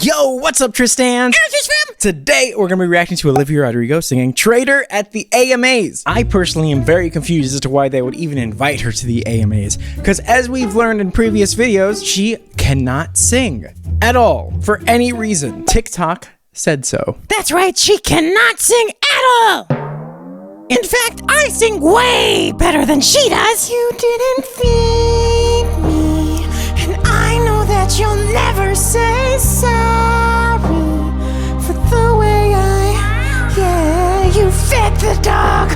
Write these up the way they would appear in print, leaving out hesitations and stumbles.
Yo, what's up, Tristan? Today, we're going to be reacting to Olivia Rodrigo singing Traitor at the AMAs. I personally am very confused as to why they would even invite her to the AMAs, because as we've learned in previous videos, she cannot sing at all, for any reason. TikTok said so. That's right, she cannot sing at all! In fact, I sing way better than she does! You didn't feed me, and I know that you'll never say sorry for the way you fed the dog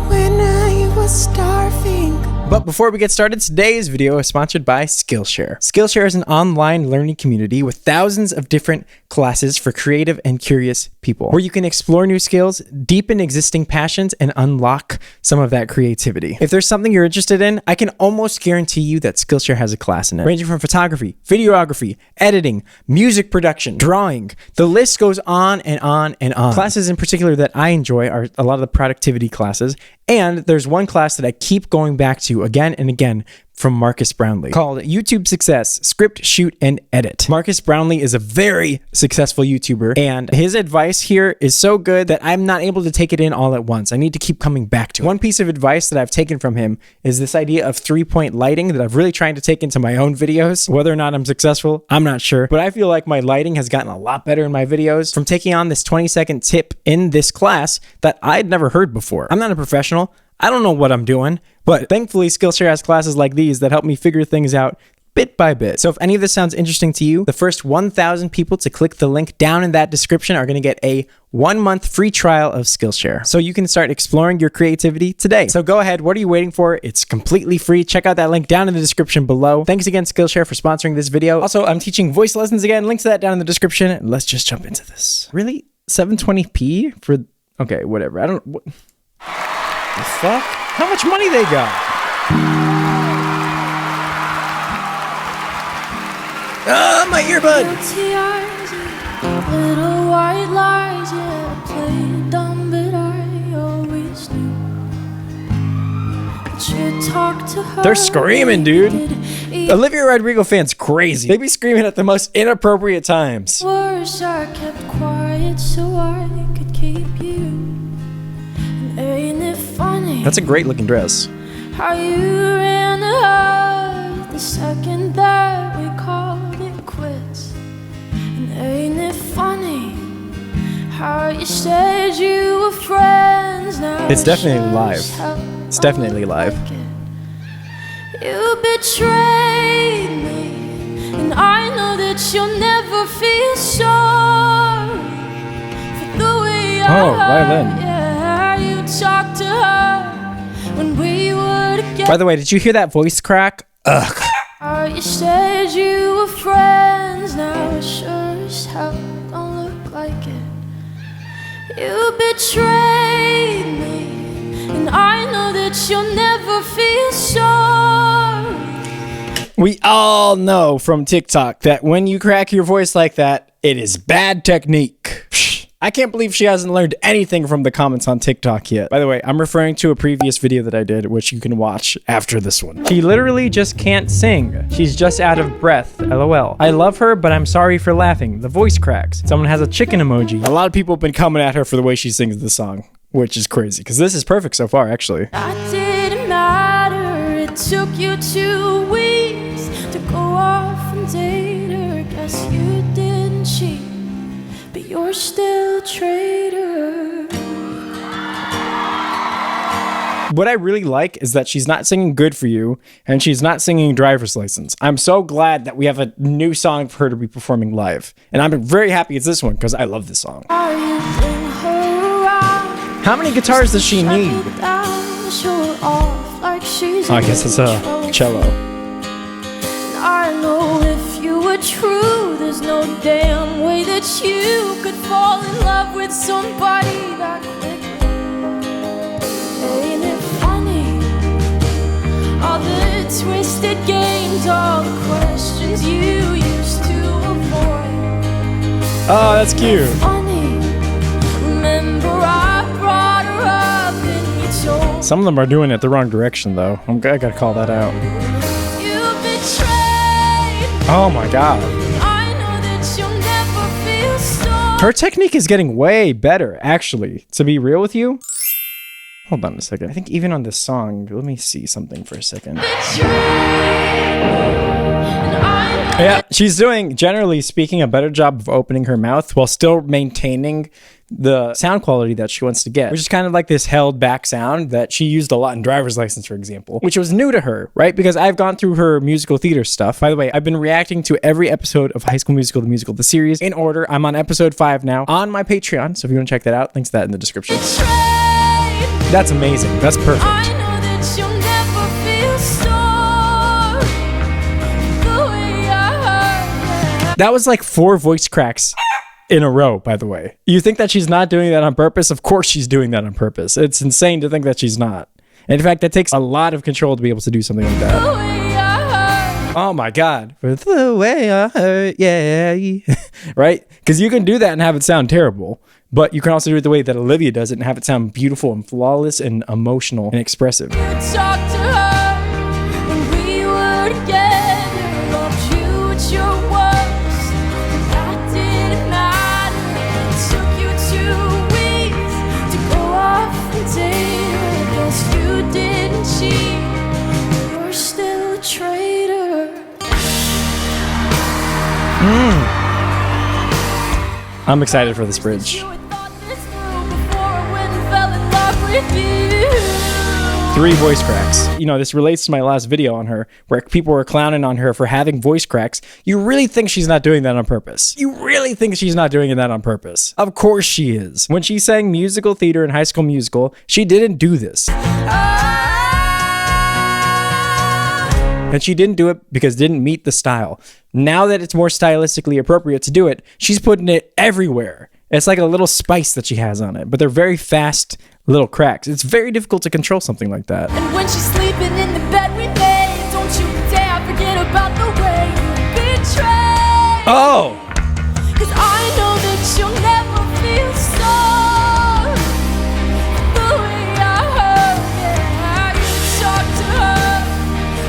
when I was starving. But before we get started, today's video is sponsored by Skillshare. Skillshare is an online learning community with thousands of different classes for creative and curious people, where you can explore new skills, deepen existing passions, and unlock some of that creativity. If there's something you're interested in, I can almost guarantee you that Skillshare has a class in it, ranging from photography, videography, editing, music production, drawing. The list goes on and on and on. Classes in particular that I enjoy are a lot of the productivity classes, and there's one class that I keep going back to again and again from Marcus Brownlee called YouTube Success, Script, Shoot, and Edit. Marcus Brownlee is a very successful YouTuber, and his advice here is so good that I'm not able to take it in all at once. I need to keep coming back to it. One piece of advice that I've taken from him is this idea of 3-point lighting that I've really tried to take into my own videos. Whether or not I'm successful, I'm not sure, but I feel like my lighting has gotten a lot better in my videos from taking on this 20-second tip in this class that I'd never heard before. I'm not a professional. I don't know what I'm doing, but thankfully Skillshare has classes like these that help me figure things out bit by bit. So if any of this sounds interesting to you, the first 1,000 people to click the link down in that description are going to get a 1-month free trial of Skillshare, so you can start exploring your creativity today. So go ahead, what are you waiting for? It's completely free. Check out that link down in the description below. Thanks again, Skillshare, for sponsoring this video. Also, I'm teaching voice lessons again. Links to that down in the description. Let's just jump into this. Really? 720p for... Okay, whatever. I don't... What the fuck? How much money they got? Ah, my earbud! Little white lies, yeah, played dumb, but I always knew that you talk to her. They're screaming, dude. Olivia Rodrigo fans crazy. They be screaming at the most inappropriate times. Worse, I kept quiet so I could keep you. And ain't it funny? That's a great looking dress. How you ran out the second that we called it quits. And ain't it funny how you said you were friends now? It's definitely live. It's definitely live. You betrayed me, and I know that you'll never feel sorry for the way violin. Yeah, you talked to her when we were together. By the way, did you hear that voice crack? Ugh. You said you were friends, now it sure as hell don't look like it. You betrayed me, and I know that you'll never feel sorry. We all know from TikTok that when you crack your voice like that, it is bad technique. I can't believe she hasn't learned anything from the comments on TikTok yet. By the way, I'm referring to a previous video that I did, which you can watch after this one. She literally just can't sing. She's just out of breath, LOL. I love her, but I'm sorry for laughing. The voice cracks. Someone has a chicken emoji. A lot of people have been coming at her for the way she sings the song, which is crazy, because this is perfect so far, actually. That didn't matter, it took you 2 weeks to go off and date her. Guess you didn't cheat, but you're still a traitor. What I really like is that she's not singing Good For You, and she's not singing Driver's License. I'm so glad that we have a new song for her to be performing live. And I'm very happy it's this one, because I love this song. How many guitars does she need? Oh, I guess it's a cello. I know if you were true, there's no damn way that you could fall in love with somebody that quickly. Ain't it funny? All the twisted games, all the questions you used to avoid. Oh, that's cute. Funny. Remember I brought her up and you told. Some of them are doing it the wrong direction, though. I gotta call that out. You betrayed. Oh my god. I know that you'll never Her technique is getting way better, actually. To be real with you. Hold on a second. I think even on this song, let me see something for a second. Yeah, she's doing, generally speaking, a better job of opening her mouth while still maintaining the sound quality that she wants to get, which is kind of like this held back sound that she used a lot in Driver's License, for example, which was new to her, right? Because I've gone through her musical theater stuff. By the way, I've been reacting to every episode of High School Musical, the series, in order. I'm on episode 5 now on my Patreon, so if you want to check that out, links to that in the description. That's amazing. That's perfect. I know that you'll never feel sorry the way I hurt. That was like 4 voice cracks in a row, by the way. You think that she's not doing that on purpose? Of course she's doing that on purpose. It's insane to think that she's not. In fact, that takes a lot of control to be able to do something like that. The way I hurt. Oh my God. For the way I hurt, yeah. Right? Because you can do that and have it sound terrible. But you can also do it the way that Olivia does it and have it sound beautiful and flawless and emotional and expressive. You talked to her when we were together. Loved you at your worst. That didn't matter. It took you 2 weeks to go off and date her. Guess you didn't cheat. You're still a traitor. I'm excited for this bridge. You had thought this through before I went and fell in love with you. 3 voice cracks. You know, this relates to my last video on her, where people were clowning on her for having voice cracks. You really think she's not doing that on purpose? You really think she's not doing that on purpose? Of course she is. When she sang musical theater in High School Musical, she didn't do this. And she didn't do it because it didn't meet the style. Now that it's more stylistically appropriate to do it, she's putting it everywhere. It's like a little spice that she has on it, but they're very fast little cracks. It's very difficult to control something like that. And when she's sleeping in the bed we made, don't you dare forget about the way you betrayed. Oh! Cause I know that you'll never feel sorry the way I hurt. Yeah, you talked to her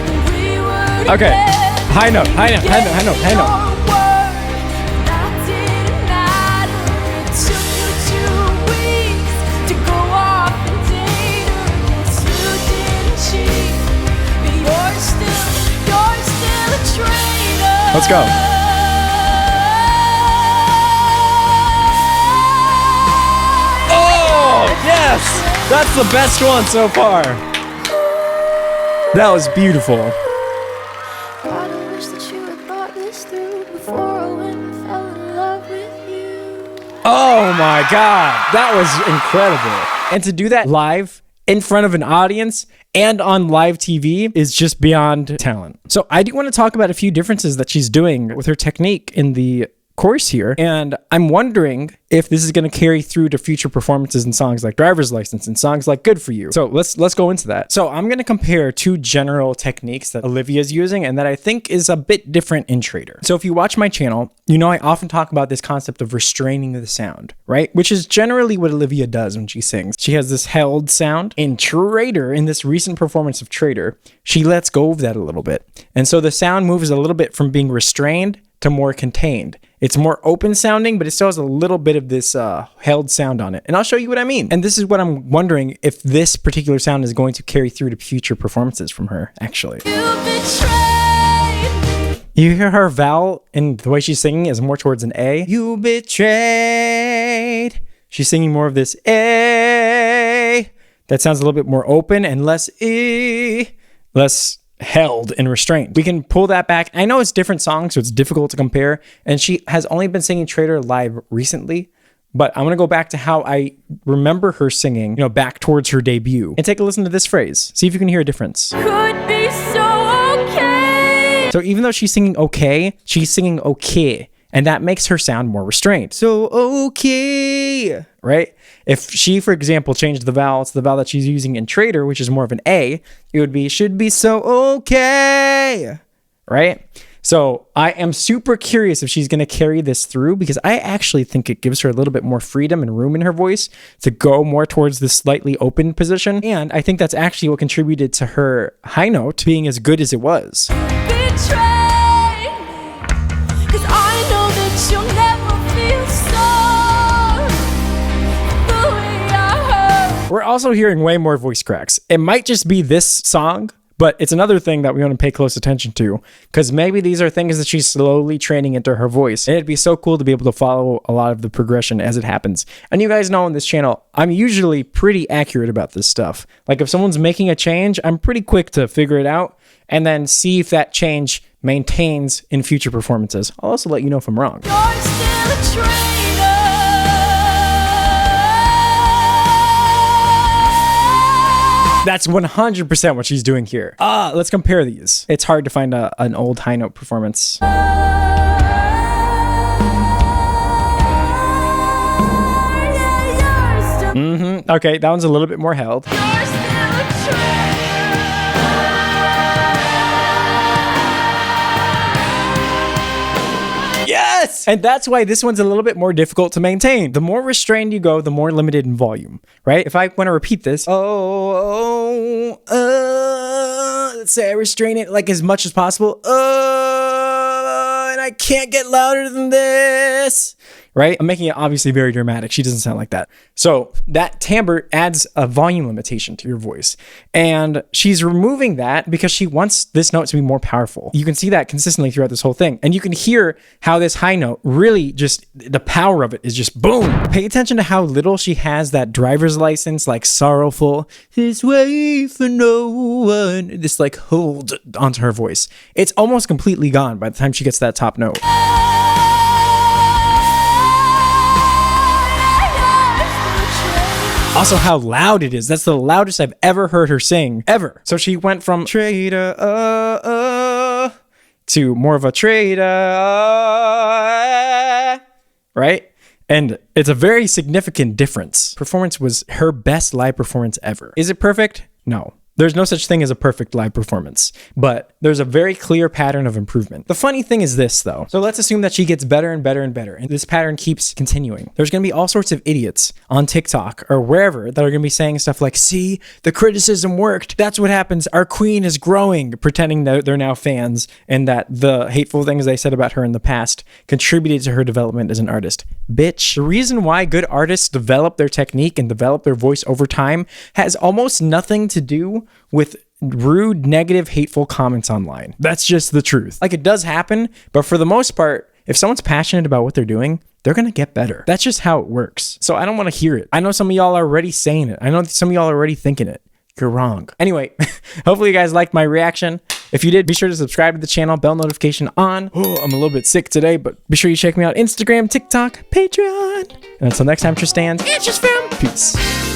when we were Okay. together. High note. Your word, that didn't matter. It took you 2 weeks to go off and date her. Guess you didn't cheat, but you're still a traitor. Let's go. Oh, yes! That's the best one so far. That was beautiful. God, I wish that you had thought this through before I went and fell in love with you. Oh my God, that was incredible. And to do that live in front of an audience and on live TV is just beyond talent. So I do want to talk about a few differences that she's doing with her technique in the chorus here. And I'm wondering if this is going to carry through to future performances in songs like Driver's License and songs like Good For You. So let's go into that. So I'm going to compare 2 general techniques that Olivia is using and that I think is a bit different in Traitor. So if you watch my channel, you know I often talk about this concept of restraining the sound, right? Which is generally what Olivia does when she sings. She has this held sound. In Traitor, in this recent performance of Traitor, she lets go of that a little bit. And so the sound moves a little bit from being restrained to more contained. It's more open sounding, but it still has a little bit of this held sound on it. And I'll show you what I mean. And this is what I'm wondering if this particular sound is going to carry through to future performances from her, actually. You betrayed. You hear her vowel and the way she's singing is more towards an A. You betrayed. She's singing more of this A. That sounds a little bit more open and less E. Less held and restrained. We can pull that back. I know it's different songs, so it's difficult to compare. And she has only been singing Traitor live recently, but I'm going to go back to how I remember her singing, you know, back towards her debut. And take a listen to this phrase. See if you can hear a difference. Could be so okay. So even though she's singing okay, she's singing okay. And that makes her sound more restrained. So okay, right? If she, for example, changed the vowel to the vowel that she's using in Traitor, which is more of an A, it would be, should be so okay, right? So I am super curious if she's going to carry this through because I actually think it gives her a little bit more freedom and room in her voice to go more towards this slightly open position. And I think that's actually what contributed to her high note being as good as it was. Betray me, 'cause I know that you'll never feel sorry. also hearing way more voice cracks. It might just be this song, but it's another thing that we want to pay close attention to, because maybe these are things that she's slowly training into her voice. And it'd be so cool to be able to follow a lot of the progression as it happens. And you guys know on this channel, I'm usually pretty accurate about this stuff. Like if someone's making a change, I'm pretty quick to figure it out and then see if that change maintains in future performances. I'll also let you know if I'm wrong. You're still a traitor. That's 100% what she's doing here. Let's compare these. It's hard to find an old high note performance. Okay, that one's a little bit more held. Yes! And that's why this one's a little bit more difficult to maintain. The more restrained you go, the more limited in volume, right? If I want to repeat this, let's say I restrain it like as much as possible. And I can't get louder than this, right? I'm making it obviously very dramatic. She doesn't sound like that. So that timbre adds a volume limitation to your voice. And she's removing that because she wants this note to be more powerful. You can see that consistently throughout this whole thing. And you can hear how this high note really just, the power of it is just boom. Pay attention to how little she has that driver's license, like sorrowful, this way for no one, this like hold onto her voice. It's almost completely gone by the time she gets that top note. Also, how loud it is. That's the loudest I've ever heard her sing, ever. So she went from traitor to more of a traitor, right? And it's a very significant difference. Performance was her best live performance ever. Is it perfect? No. There's no such thing as a perfect live performance, but there's a very clear pattern of improvement. The funny thing is this though. So let's assume that she gets better and better and better, and this pattern keeps continuing. There's gonna be all sorts of idiots on TikTok or wherever that are gonna be saying stuff like, see, the criticism worked. That's what happens. Our queen is growing, pretending that they're now fans and that the hateful things they said about her in the past contributed to her development as an artist. Bitch, the reason why good artists develop their technique and develop their voice over time has almost nothing to do with rude, negative, hateful comments online. That's just the truth. Like, it does happen, but for the most part, if someone's passionate about what they're doing, they're gonna get better. That's just how it works. So I don't wanna hear it. I know some of y'all are already saying it. I know some of y'all are already thinking it. You're wrong. Anyway, hopefully you guys liked my reaction. If you did, be sure to subscribe to the channel, bell notification on. Oh, I'm a little bit sick today, but be sure you check me out Instagram, TikTok, Patreon. And until next time, Tristan, It's just fam. peace.